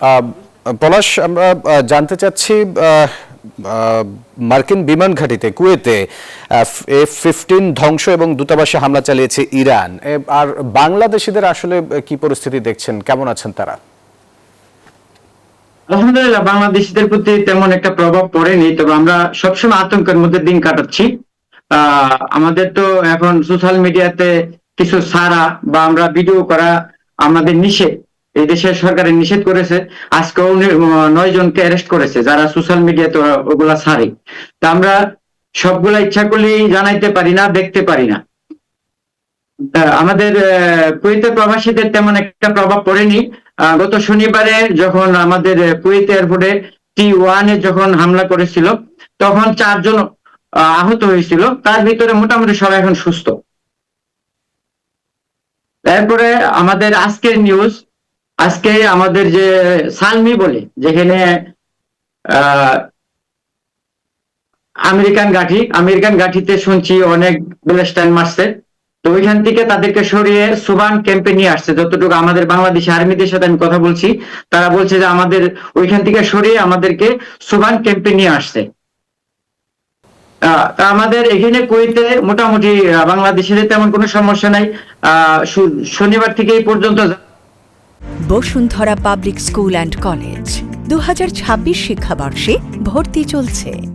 আহ, পলাশ, আমরা জানতে চাচ্ছি মার্কিন বিমান ঘাঁটিতে কুয়েতে F-15 ধ্বংস এবং দূতাবাসে হামলা চালিয়েছে ইরান। আর বাংলাদেশিদের আসলে কি পরিস্থিতি দেখছেন, কেমন আছেন তারা? আলহামদুলিল্লাহ, বাংলাদেশিদের প্রতি তেমন একটা প্রভাব পড়েনি, তবে আমরা সবসময় আতঙ্কের মধ্যে দিন কাটাচ্ছি। আমাদের তো এখন সোশ্যাল মিডিয়াতে কিছু ছাড়া বা আমরা ভিডিও করা আমাদের নিষেধ। এই দেশের সরকারের নিষেধ করেছে। আজকে 9 জনকে অ্যারেস্ট করেছে যারা সোশ্যাল মিডিয়াতে ওগুলা ছাড়ে। তা আমরা সবগুলা ইচ্ছা করলেই জানাইতে পারি না, দেখতে পারি না। আমাদের কুয়েতের প্রবাসীদের তেমন একটা প্রভাব পড়েনি। গত শনিবারে যখন আমাদের কুয়েত এয়ারপোর্টে T1 যখন হামলা করেছিল, তখন 4 জন আহত হয়েছিল। তার ভিতরে মোটামুটি সবাই এখন সুস্থ। তারপরে আমাদের আজকের নিউজ, আজকে আমাদের যে সালমি বলে যেখানে আহ আমেরিকান ঘাঁটিতে শুনছি অনেক ব্যালিস্টাইন মারছে। তো ওইখান থেকে তাদেরকে সরিয়ে সুবান ক্যাম্পে নিয়ে আসছে। যতটুকু আমাদের বাংলাদেশি আর্মিদের সাথে আমি কথা বলছি, তারা বলছে যে আমাদের ওইখান থেকে সরিয়ে আমাদেরকে সুবান ক্যাম্পে নিয়ে আসছে। আমাদের এখানে কুয়েতে মোটামুটি বাংলাদেশের তেমন কোনো সমস্যা নাই। শনিবার থেকে এই পর্যন্ত। Bashundhara public school and college 2026 শিক্ষাবর্ষে ভর্তি চলছে।